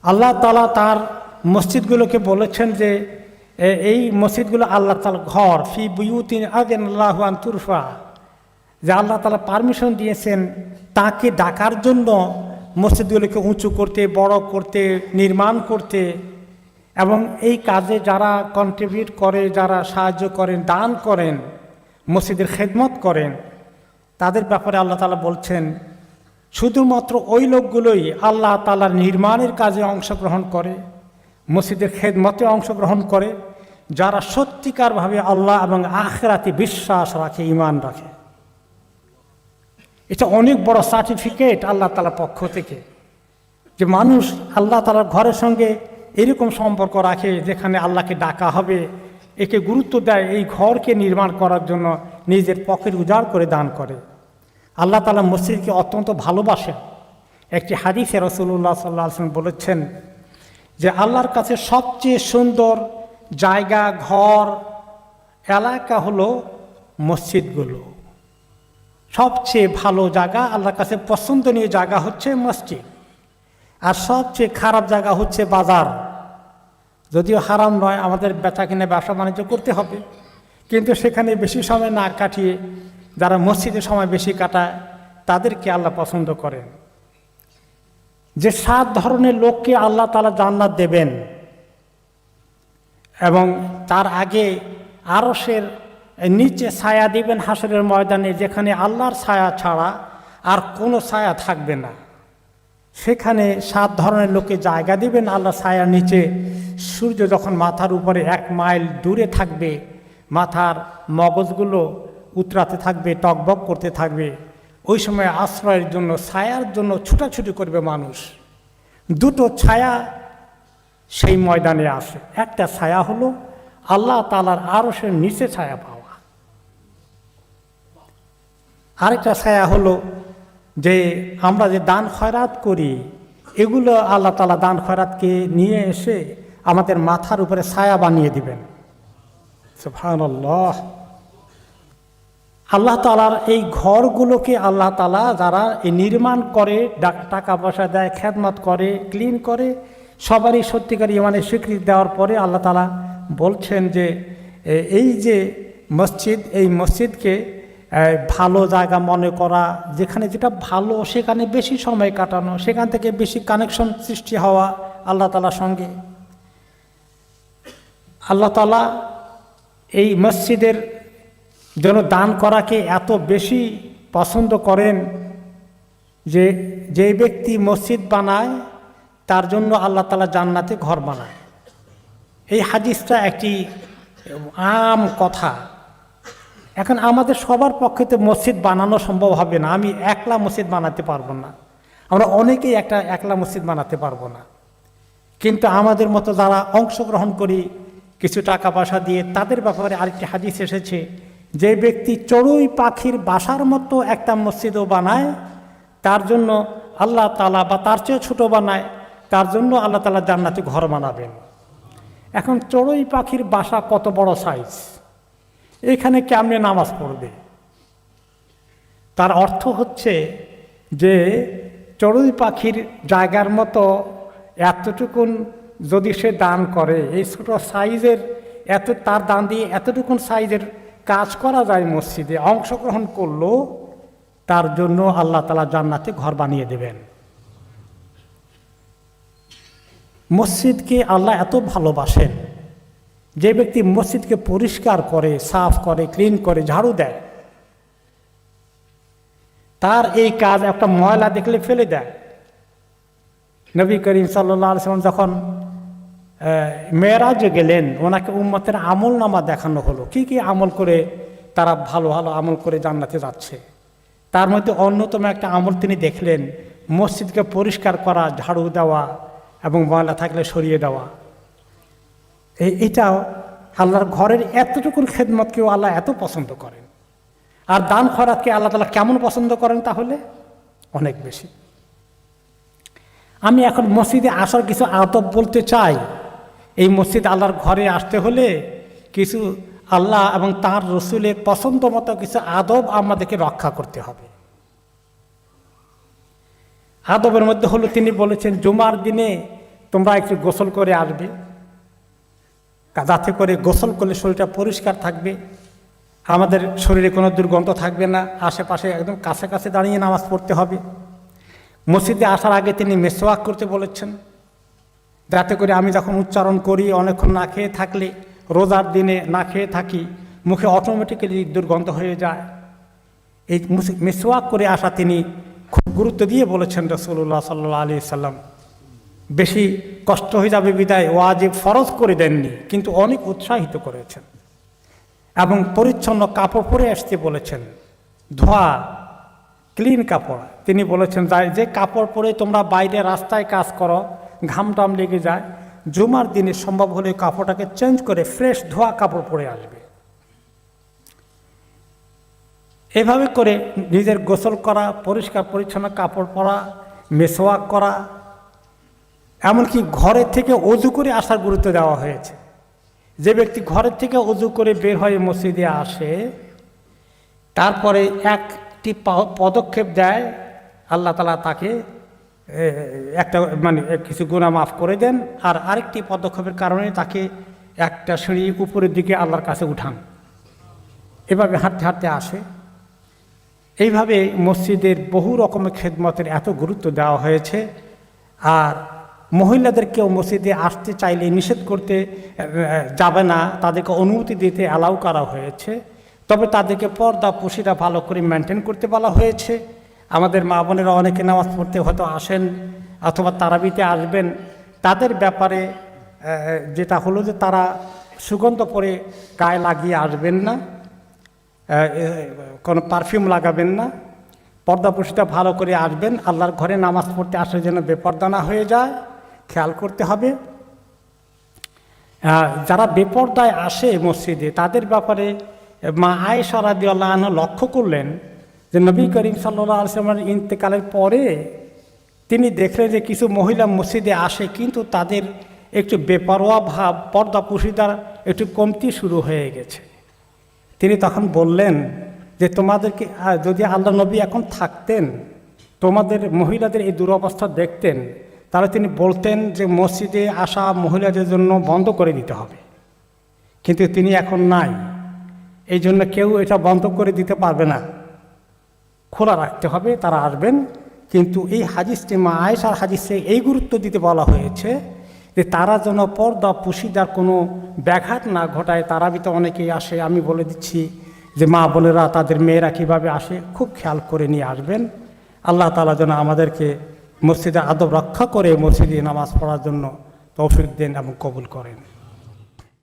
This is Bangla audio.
আল্লাহ তাআলা তার মসজিদগুলোকে বলেছেন যে এই মসজিদগুলো আল্লাহ তাআলার ঘর, ফি বুয়ুতিন আযানাল্লাহু আন তুরফা, যে আল্লাহ তাআলা পারমিশন দিয়েছেন তাকে ডাকার জন্য মসজিদগুলোকে উঁচু করতে, বড় করতে, নির্মাণ করতে। এবং এই কাজে যারা কন্ট্রিবিউট করে, যারা সাহায্য করেন, দান করেন, মসজিদের খেদমত করেন, তাদের ব্যাপারে আল্লাহ তাআলা বলছেন শুধুমাত্র ওই লোকগুলোই আল্লাহ তাআলার নির্মাণের কাজে অংশগ্রহণ করে, মসজিদের খেদমতে অংশগ্রহণ করে, যারা সত্যিকারভাবে আল্লাহ এবং আখিরাতে বিশ্বাস রাখে, ঈমান রাখে। এটা অনেক বড় সার্টিফিকেট আল্লাহ তাআলার পক্ষ থেকে, যে মানুষ আল্লাহ তাআলার ঘরের সঙ্গে এরকম সম্পর্ক রাখে যেখানে আল্লাহকে ডাকা হবে, একে গুরুত্ব দেয়, এই ঘরকে নির্মাণ করার জন্য নিজের পকেট উজাড় করে দান করে। আল্লাহ তাআলা মসজিদকে অত্যন্ত ভালোবাসেন। একটি হাদিসে রাসূলুল্লাহ সাল্লাল্লাহু আলাইহি ওয়াসাল্লাম বলেছেন যে আল্লাহর কাছে সবচেয়ে সুন্দর জায়গা, ঘর, এলাকা হলো মসজিদগুলো। সবচেয়ে ভালো জায়গা, আল্লাহর কাছে পছন্দনীয় জায়গা হচ্ছে মসজিদ। আর সবচেয়ে খারাপ জায়গা হচ্ছে বাজার। যদিও হারাম নয়, আমাদের বেচা কিনে ব্যবসা বাণিজ্য করতে হবে, কিন্তু সেখানে বেশি সময় না কাটিয়ে যারা মসজিদে সময় বেশি কাটায় তাদেরকে আল্লাহ পছন্দ করেন। যে 7 ধরনের লোককে আল্লাহ তাআলা জান্নাত দেবেন এবং তার আগে আরশের নিচে ছায়া দিবেন হাসরের ময়দানে, যেখানে আল্লাহর ছায়া ছাড়া আর কোনো ছায়া থাকবে না। সেখানে 7 ধরনের লোককে জায়গা দিবেন আল্লাহর ছায়ার নিচে। সূর্য যখন মাথার উপরে 1 মাইল দূরে থাকবে, মাথার মগজগুলো উতরাতে থাকবে, টকবক করতে থাকবে, ওই সময় আশ্রয়ের জন্য, ছায়ার জন্য ছুটাছুটি করবে মানুষ। 2টো ছায়া সেই ময়দানে আসে। একটা ছায়া হলো আল্লাহ তাআলার আরশের নিচে ছায়া পাওয়া, আরেকটা ছায়া হলো যে আমরা যে দান খয়রাত করি, এগুলো আল্লাহ তাআলা দান খয়রাতকে নিয়ে এসে আমাদের মাথার উপরে ছায়া বানিয়ে দিবেন। সুবহানাল্লাহ। আল্লাহ তাআলার এই ঘরগুলোকে আল্লাহ তাআলা যারা এই নির্মাণ করে, টাকা পয়সা দেয়, খেদমত করে, ক্লিন করে, সবারই সত্যিকার ইমানের স্বীকৃতি দেওয়ার পরে আল্লাহ তাআলা বলছেন যে এই যে মসজিদ, এই মসজিদকে ভালো জায়গা মনে করা, যেখানে যেটা ভালো সেখানে বেশি সময় কাটানো, সেখান থেকে বেশি কানেকশন সৃষ্টি হওয়া আল্লাহ তাআলার সঙ্গে। আল্লাহ তাআলা এই মসজিদের জন্য দান করাকে এত বেশি পছন্দ করেন যে যে ব্যক্তি মসজিদ বানায় তার জন্য আল্লাহ তাআলা জান্নাতে ঘর বানায়। এই হাদিসটা একটি আম কথা। এখন আমাদের সবার পক্ষে তো মসজিদ বানানো সম্ভব হবে না। আমি একলা মসজিদ বানাতে পারবো না, আমরা অনেকেই একলা মসজিদ বানাতে পারবো না। কিন্তু আমাদের মতো যারা অংশগ্রহণ করি কিছু টাকা পয়সা দিয়ে, তাদের ব্যাপারে আরেকটি হাদিস এসেছে, যে ব্যক্তি চড়ুই পাখির বাসার মতো একটা মসজিদও বানায় তার জন্য আল্লাহ তাআলা, বা তার চেয়ে ছোটো বানায় তার জন্য আল্লাহ তাআলা জান্নাতে ঘর বানাবেন। এখন চড়ুই পাখির বাসা কত বড় সাইজ, এখানে কেমনে নামাজ পড়বে? তার অর্থ হচ্ছে যে চড়ুই পাখির জায়গার মতো এতটুকুন যদি সে দান করে, এই ছোটো সাইজের তার দান দিয়ে এতটুকুন সাইজের কাজ করা যায় মসজিদে, অংশগ্রহণ করলো, তার জন্য আল্লাহ তাআলা জান্নাতে ঘর বানিয়ে দেবেন। মসজিদকে আল্লাহ এত ভালোবাসেন, যে ব্যক্তি মসজিদকে পরিষ্কার করে, সাফ করে, ক্লিন করে, ঝাড়ু দেয়, তার এই কাজ একটা ময়লা দেখলে ফেলে দেয়। নবী করিম সাল্লাল্লাহু আলাইহি ওয়াসাল্লাম যখন মেরাজে গেলেন, ওনাকে উম্মতের আমল নামা দেখানো হলো, কি কি আমল করে তারা ভালো ভালো আমল করে জান্নাতে যাচ্ছে। তার মধ্যে অন্যতম একটা আমল তিনি দেখলেন, মসজিদকে পরিষ্কার করা, ঝাড়ু দেওয়া এবং ময়লা থাকলে সরিয়ে দেওয়া। এইটাও আল্লাহর ঘরের এতটুকুন খেদমতকেও আল্লাহ এত পছন্দ করেন। আর দান খয়রাতকে আল্লাহ তাআলা কেমন পছন্দ করেন? তাহলে অনেক বেশি। আমি এখন মসজিদে আসার কিছু আদব বলতে চাই। এই মসজিদ আল্লাহর ঘরে আসতে হলে কিছু আল্লাহ এবং তার রসুলের পছন্দ মতো কিছু আদব আমাদেরকে রক্ষা করতে হবে। আদবের মধ্যে হলো, তিনি বলেছেন জুমার দিনে তোমরা একটু গোসল করে আসবে, যাতে করে গোসল করলে শরীরটা পরিষ্কার থাকবে, আমাদের শরীরে কোনো দুর্গন্ধ থাকবে না। আশেপাশে একদম কাছে কাছে দাঁড়িয়ে নামাজ পড়তে হবে। মসজিদে আসার আগে তিনি মেসওয়াক করতে বলেছেন, যাতে করে আমি যখন উচ্চারণ করি, অনেকক্ষণ না খেয়ে থাকলে, রোজার দিনে না খেয়ে থাকি, মুখে অটোমেটিক্যালি দুর্গন্ধ হয়ে যায়। এই মেসওয়াক করে আসা তিনি খুব গুরুত্ব দিয়ে বলেছেন রাসূলুল্লাহ সাল্লাল্লাহু আলাইহি সাল্লাম। বেশি কষ্ট হয়ে যাবে বিদায় ওয়াজিব ফরজ করে দেননি, কিন্তু অনেক উৎসাহিত করেছেন। এবং পরিচ্ছন্ন কাপড় পরে আসতে বলেছেন, ধোয়া ক্লিন কাপড়। তিনি বলেছেন যে কাপড় পরে তোমরা বাইরে রাস্তায় কাজ করো, ঘাম টাম লেগে যায়, জুমার দিনে সম্ভব হলে কাপড়টাকে চেঞ্জ করে ফ্রেশ ধোয়া কাপড় পরে আসবে। এভাবে করে নিজের গোসল করা, পরিষ্কার পরিচ্ছন্ন কাপড় পরা, মেসওয়াক করা, এমনকি ঘরের থেকে অজু করে আসার গুরুত্ব দেওয়া হয়েছে। যে ব্যক্তি ঘরের থেকে অজু করে বের হয়ে মসজিদে আসে, তারপরে একটি পদক্ষেপ দেয়, আল্লাহ তাআলা তাকে একটা কিছু গুনাহ মাফ করে দেন, আর আরেকটি পদক্ষেপের কারণে তাকে একটা সিঁড়ি উপরের দিকে আল্লাহর কাছে উঠান। এভাবে হাঁটতে হাঁটতে আসে। এইভাবে মসজিদের বহু রকমের খেদমতের এত গুরুত্ব দেওয়া হয়েছে। আর মহিলাদেরকেও মসজিদে আসতে চাইলে নিষেধ করতে যাবে না, তাদেরকে অনুমতি দিতে অ্যালাউ করা হয়েছে। তবে তাদেরকে পর্দা পুশিটা ভালো করে মেনটেন করতে বলা হয়েছে। আমাদের মা বোনেরা অনেকে নামাজ পড়তে হয়তো আসেন অথবা তারাবিতে আসবেন, তাদের ব্যাপারে যেটা হলো যে তারা সুগন্ধ পরে গায়ে লাগিয়ে আসবেন না, কোনো পারফিউম লাগাবেন না, পর্দা পুশিটা ভালো করে আসবেন। আল্লাহর ঘরে নামাজ পড়তে আসলে যেন বেপর্দা না হয়ে যায়, খেয়াল করতে হবে। যারা বেপর্দায় আসে মসজিদে, তাদের ব্যাপারে মা আয়েশা রাদিয়াল্লাহু আনহা লক্ষ্য করলেন যে নবী করিম সাল্লাল্লাহু আলাইহি ওয়াসাল্লামের ইন্তেকালের পরে তিনি দেখলেন যে কিছু মহিলা মসজিদে আসে, কিন্তু তাদের একটু বেপরোয়া ভাব, পর্দা পুশিদার একটু কমতি শুরু হয়ে গেছে। তিনি তখন বললেন যে তোমাদেরকে যদি আল্লাহ নবী এখন থাকতেন, তোমাদের মহিলাদের এই দুরবস্থা দেখতেন, তাহলে তিনি বলতেন যে মসজিদে আসা মহিলাদের জন্য বন্ধ করে দিতে হবে। কিন্তু তিনি এখন নাই, এই জন্য কেউ এটা বন্ধ করে দিতে পারবে না, খোলা রাখতে হবে, তারা আসবেন। কিন্তু এই হাদিসটি মা আয়েশার হাদিসে এই গুরুত্ব দিতে বলা হয়েছে যে তারা যেন পর্দা পুশিদার কোনো ব্যাঘাত না ঘটায়। তারাবিতে অনেকেই আসে, আমি বলে দিচ্ছি যে মা বোনেরা তাদের মেয়েরা কীভাবে আসে খুব খেয়াল করে নিয়ে আসবেন। আল্লাহ তাআলা যেন আমাদেরকে মসজিদের আদব রক্ষা করে মসজিদে নামাজ পড়ার জন্য তৌফিক দেন এবং কবুল করেন।